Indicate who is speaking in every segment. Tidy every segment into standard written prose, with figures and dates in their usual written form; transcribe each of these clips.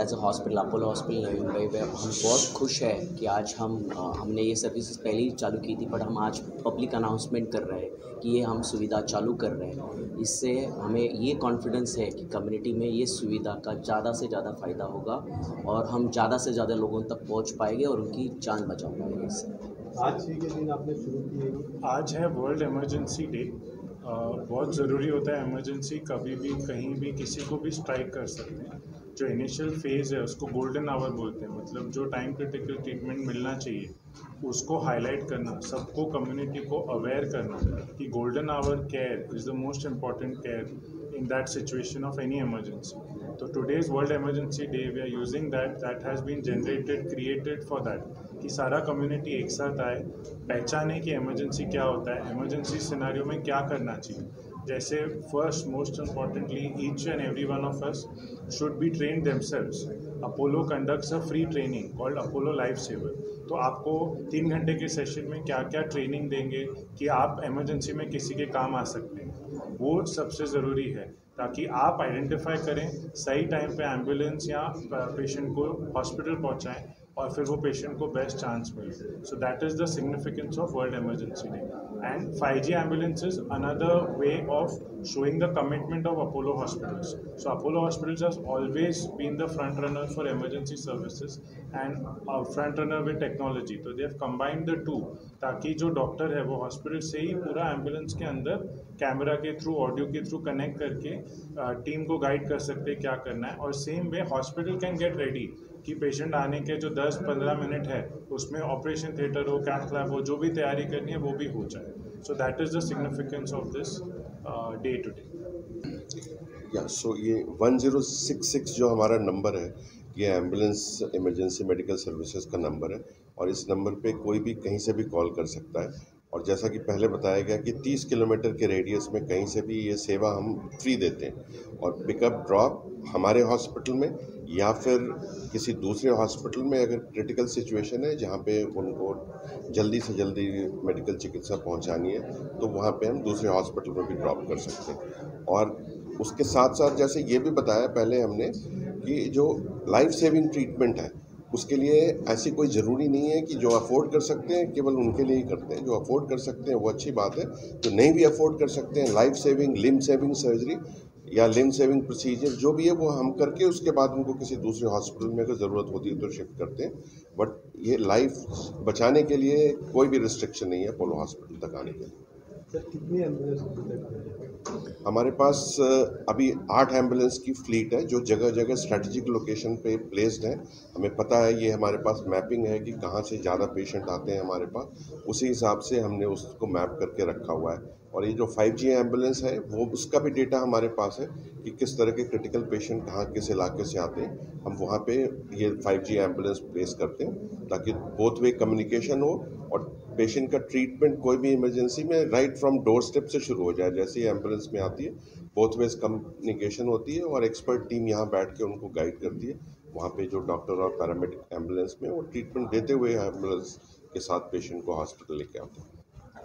Speaker 1: As a hospital Apollo hospital Navi Mumbai में हम बहुत खुश है कि आज हमने ये सर्विसेज पहले ही चालू की थी, बट हम आज पब्लिक अनाउंसमेंट कर रहे हैं कि ये हम सुविधा चालू कर रहे हैं। इससे हमें ये कॉन्फिडेंस है कि कम्युनिटी में ये सुविधा का ज़्यादा से ज़्यादा फ़ायदा होगा और हम ज़्यादा से ज़्यादा लोगों तक पहुंच पाएंगे और उनकी जान बचा पाएंगे इससे।
Speaker 2: आज ही के दिन आपने शुरू की है।
Speaker 3: आज है वर्ल्ड इमरजेंसी डे। बहुत ज़रूरी होता है इमरजेंसी, कभी भी कहीं भी किसी को भी स्ट्राइक कर सकते हैं। जो इनिशियल फेज़ है उसको गोल्डन आवर बोलते हैं, मतलब जो टाइम क्रिटिकल ट्रीटमेंट मिलना चाहिए उसको हाईलाइट करना, सबको कम्युनिटी को अवेयर करना कि golden hour care is the most important care in that situation of any emergency. तो today's world emergency day we are using that has been generated created for that कि सारा community एक साथ आए, पहचाने कि इमरजेंसी क्या होता है, इमरजेंसी सिनेरियो में क्या करना चाहिए। जैसे first most importantly each and every one of us should be train themselves. Apollo conducts a free training called Apollo lifesaver. तो आपको 3 घंटे के सेशन में क्या क्या ट्रेनिंग देंगे कि आप इमरजेंसी में किसी के काम आ सकते हैं, वो सबसे ज़रूरी है ताकि आप आइडेंटिफाई करें, सही टाइम पे एम्बुलेंस या पेशेंट को हॉस्पिटल पहुंचाएं और फिर वो पेशेंट को बेस्ट चांस मिले। सो that is the significance of world emergency day. And 5G ambulance is another way of showing the commitment of Apollo hospitals. So Apollo hospitals has always been the front runner for emergency services and a front runner with technology. So they have combined the two ताकि जो doctor है वो hospital से ही पूरा ambulance के अंदर camera के through, audio के थ्रू कनेक्ट करके टीम को गाइड कर सकते हैं क्या करना है। और same way hospital can get ready कि पेशेंट आने के जो 10-15 मिनट है उसमें ऑपरेशन थिएटर हो, कैथ लैब हो, जो भी तैयारी करनी है वो भी हो जाए। So that is the significance of this day today.
Speaker 4: या सो ये 1066 जो हमारा नंबर है, ये एम्बुलेंस इमरजेंसी मेडिकल सर्विसेज का नंबर है और इस नंबर पे कोई भी कहीं से भी कॉल कर सकता है। और जैसा कि पहले बताया गया कि 30 किलोमीटर के रेडियस में कहीं से भी ये सेवा हम फ्री देते हैं और पिकअप ड्रॉप हमारे हॉस्पिटल में या फिर किसी दूसरे हॉस्पिटल में अगर क्रिटिकल सिचुएशन है जहाँ पे उनको जल्दी से जल्दी मेडिकल चिकित्सा पहुँचानी है तो वहाँ पे हम दूसरे हॉस्पिटल में भी ड्रॉप कर सकते हैं। और उसके साथ साथ जैसे ये भी बताया पहले हमने कि जो लाइफ सेविंग ट्रीटमेंट है उसके लिए ऐसी कोई ज़रूरी नहीं है कि जो अफोर्ड कर सकते हैं केवल उनके लिए ही करते हैं। जो अफोर्ड कर सकते हैं वो अच्छी बात है, जो नहीं भी अफोर्ड कर सकते हैं life saving, limb saving surgery या लिम्ब सेविंग प्रोसीजर जो भी है वो हम करके उसके बाद उनको किसी दूसरे हॉस्पिटल में अगर ज़रूरत होती है तो शिफ्ट करते हैं। बट ये लाइफ बचाने के लिए कोई भी रिस्ट्रिक्शन नहीं है अपोलो हॉस्पिटल तक आने के लिए।
Speaker 2: सर कितनी एम्बुलेंस
Speaker 4: हमारे पास अभी 8 एम्बुलेंस की फ्लीट है जो जगह जगह स्ट्रेटेजिक लोकेशन पे प्लेस्ड है। हमें पता है, ये हमारे पास मैपिंग है कि कहाँ से ज़्यादा पेशेंट आते हैं हमारे पास, उसी हिसाब से हमने उसको मैप करके रखा हुआ है। और ये जो 5G एम्बुलेंस है वो उसका भी डेटा हमारे पास है कि किस तरह के क्रिटिकल पेशेंट कहाँ किस इलाके से आते हैं। हम वहाँ पे ये 5G एम्बुलेंस प्लेस करते हैं ताकि बोथ वे कम्युनिकेशन हो और पेशेंट का ट्रीटमेंट कोई भी इमरजेंसी में राइट फ्रॉम डोर स्टेप से शुरू हो जाए। जैसे ही एम्बुलेंस में आती है बोथ वेज कम्युनिकेशन होती है और एक्सपर्ट टीम यहाँ बैठ के उनको गाइड करती है। वहाँ पे जो डॉक्टर और पैरामेडिक एम्बुलेंस में वो ट्रीटमेंट देते हुए एम्बुलेंस के साथ पेशेंट को हॉस्पिटल लेके आते हैं।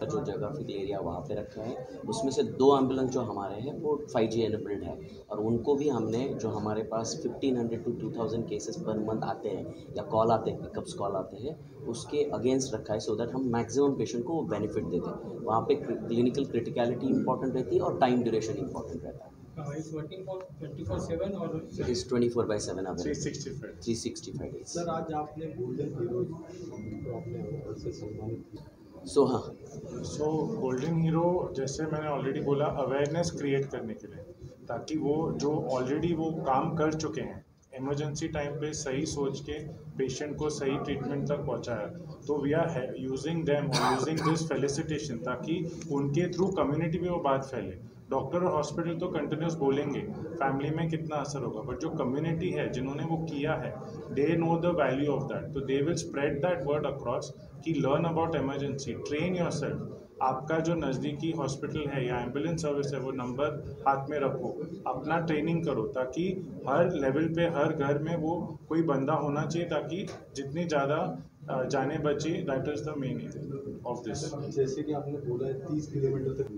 Speaker 1: जो जोग्राफिकल एरिया वहाँ पे रखा है उसमें से 2 एम्बुलेंस जो हमारे हैं वो 5G एनेबल्ड है और उनको भी हमने, जो हमारे पास 1500 to 2000 केसेस पर मंथ आते हैं या कॉल आते हैं, पिकअप्स कॉल आते हैं, उसके अगेंस्ट रखा है सो दैट हम मैक्सिमम पेशेंट को बेनिफिट दे दें। वहाँ पे क्लिनिकल क्रिटिकलिटी इंपॉर्टेंट रहती है और टाइम ड्यूरेशन इंपॉर्टेंट रहता है।
Speaker 5: It's working for 24/7 or
Speaker 1: It is 24/7
Speaker 3: 365
Speaker 1: 365 days।
Speaker 2: Sir आज आपने गोल्डन हीरो को अपने अवार्ड से सम्मानित किया।
Speaker 3: सो गोल्डन हीरो, जैसे मैंने ऑलरेडी बोला, अवेयरनेस क्रिएट करने के लिए, ताकि वो जो ऑलरेडी वो काम कर चुके हैं इमरजेंसी टाइम पे सही सोच के पेशेंट को सही ट्रीटमेंट तक पहुंचाया, तो वी आर यूजिंग देम और यूजिंग दिस फेलिसिटेशन ताकि उनके थ्रू कम्युनिटी में वो बात फैले। डॉक्टर और हॉस्पिटल तो कंटिन्यूस बोलेंगे फैमिली में कितना असर होगा, बट जो कम्युनिटी है जिन्होंने वो किया है they know the value of that, तो they will spread that word across कि learn about emergency, train yourself. आपका जो नज़दीकी हॉस्पिटल है या एम्बुलेंस सर्विस है वो नंबर हाथ में रखो, अपना ट्रेनिंग करो ताकि हर लेवल पे हर घर में वो कोई बंदा होना चाहिए ताकि जितनी ज़्यादा जाने बचे। That is the main of this.
Speaker 2: जैसे कि आपने बोला है 30 किलोमीटर तक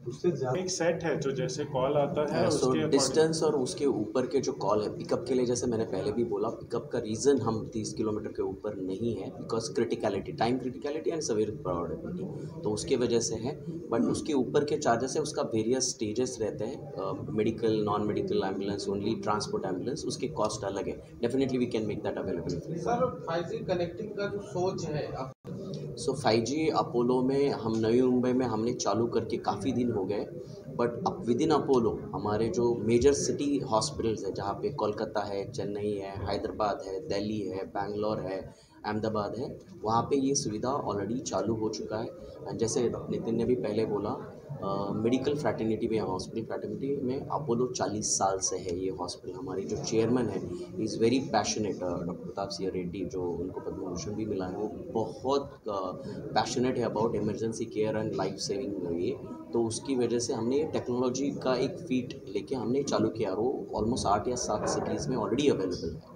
Speaker 2: उससे ज़्यादा
Speaker 3: एक सेट है जो जैसे कॉल आता है
Speaker 1: सो
Speaker 3: उसके
Speaker 1: डिस्टेंस और उसके ऊपर के जो कॉल है पिकअप के लिए, जैसे मैंने पहले भी बोला, पिकअप का रीज़न हम 30 किलोमीटर के ऊपर नहीं है because criticality, time criticality and severe probability, तो उसके वजह से है। बट उसके ऊपर के चार्जेस है, उसका वेरियस स्टेजेस रहते हैं, medical, non medical ambulance, only transport ambulance, उसके कॉस्ट अलग है। Definitely we can make that available.
Speaker 6: Sir 5G connecting का जो सोच है
Speaker 1: सो 5G अपोलो में हम नई मुंबई में हमने चालू करके काफ़ी दिन हो गए, बट अब विद इन अपोलो हमारे जो मेजर सिटी हॉस्पिटल्स है, जहाँ पे कोलकाता है, चेन्नई है, हैदराबाद है, दिल्ली है, बैंगलोर है, अहमदाबाद है, वहाँ पे ये सुविधा ऑलरेडी चालू हो चुका है। जैसे नितिन ने भी पहले बोला, मेडिकल फ्रैटर्निटी में, हॉस्पिटल फ्रैटर्निटी में अपोलो 40 साल से है ये हॉस्पिटल। हमारी जो चेयरमैन है is very passionate, doctor Pratap Singh Reddy, जो उनको पद्म भूषण भी मिला है, वो बहुत पैशनेट है about emergency care and life saving ये। तो उसकी वजह से हमने ये टेक्नोलॉजी का एक फीट लेके हमने चालू किया, और वो ऑलमोस्ट 8 या 7 सिटीज़ में ऑलरेडी अवेलेबल है।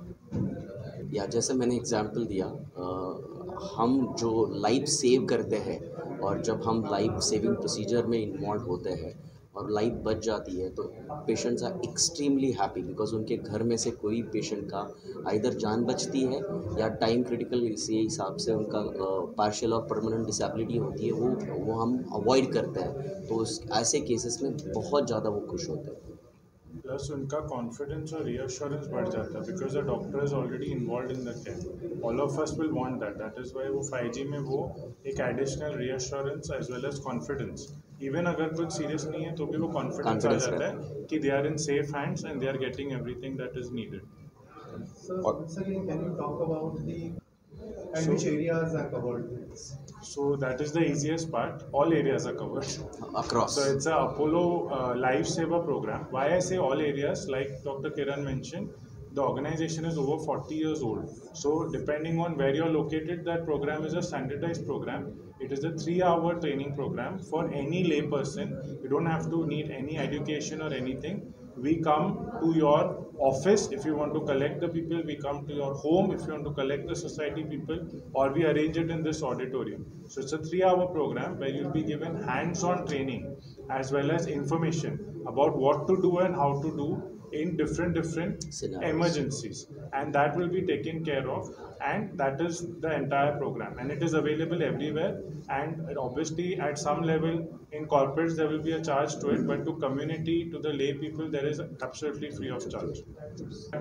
Speaker 1: या जैसे मैंने एग्जांपल दिया, हम जो लाइफ सेव करते हैं, और जब हम लाइफ सेविंग प्रोसीजर में इन्वॉल्व होते हैं और लाइफ बच जाती है, तो patients are extremely happy because उनके घर में से कोई पेशेंट का आइदर जान बचती है या टाइम क्रिटिकल इसी हिसाब से उनका पार्शियल और परमानेंट डिसेबिलिटी होती है, वो हम अवॉइड करते हैं। तो ऐसे केसेस में बहुत ज़्यादा वो खुश होते हैं।
Speaker 3: प्लस उनका कॉन्फिडेंस और रियश्योरेंस बढ़ जाता है because the doctor is already involve in the care. All of us will want that is why वो 5G में वो एक additional reassurance as well as confidence, even अगर कुछ सीरियस नहीं है तो भी वो कॉन्फिडेंस आ जाता है कि they are in safe hands and they are getting everything that is needed.
Speaker 2: Sir, can you talk about which areas are covered?
Speaker 3: So that is the easiest part. All areas are covered.
Speaker 1: Across.
Speaker 3: So it's a Apollo Lifesaver program. Why I say all areas, like Dr. Kiran mentioned, the organization is over 40 years old. So depending on where you're located, that program is a standardized program. It is a 3-hour training program for any lay person. You don't have to need any education or anything. We come to your office if you want to collect the people, we come to your home if you want to collect the society people, or we arrange it in this auditorium. So it's a 3-hour program where you'll be given hands-on training as well as information about what to do and how to do in different
Speaker 1: Scenarios.
Speaker 3: emergencies, and that will be taken care of, and that is the entire program, and it is available everywhere. And obviously at some level in corporates there will be a charge to it, but to community, to the lay people, there is absolutely free of charge.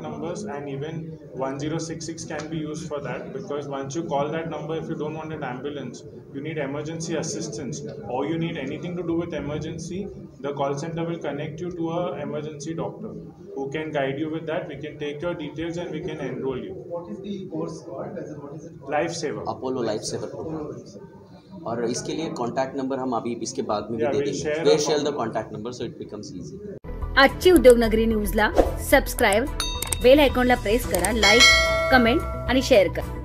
Speaker 3: Numbers and even 1066 can be used for that, because once you call that number, if you don't want an ambulance, you need emergency assistance, or you need anything to do with emergency, the call center will connect you to a emergency doctor who can guide you with that. We can take your details and we can enroll you.
Speaker 2: What is the course called? What is it called?
Speaker 3: Lifesaver.
Speaker 1: Apollo lifesaver program. और इसके लिए contact number हम अभी इसके बाद में भी
Speaker 3: Yeah,
Speaker 1: दे
Speaker 3: we'll
Speaker 1: देंगे।
Speaker 3: share
Speaker 1: way
Speaker 3: the
Speaker 1: share the contact number so it becomes easy.
Speaker 7: आजची उद्योगनगरी न्यूजला सबस्क्राईब, बेल आयकॉनला प्रेस करा, लाईक, कमेंट आणि शेअर करा।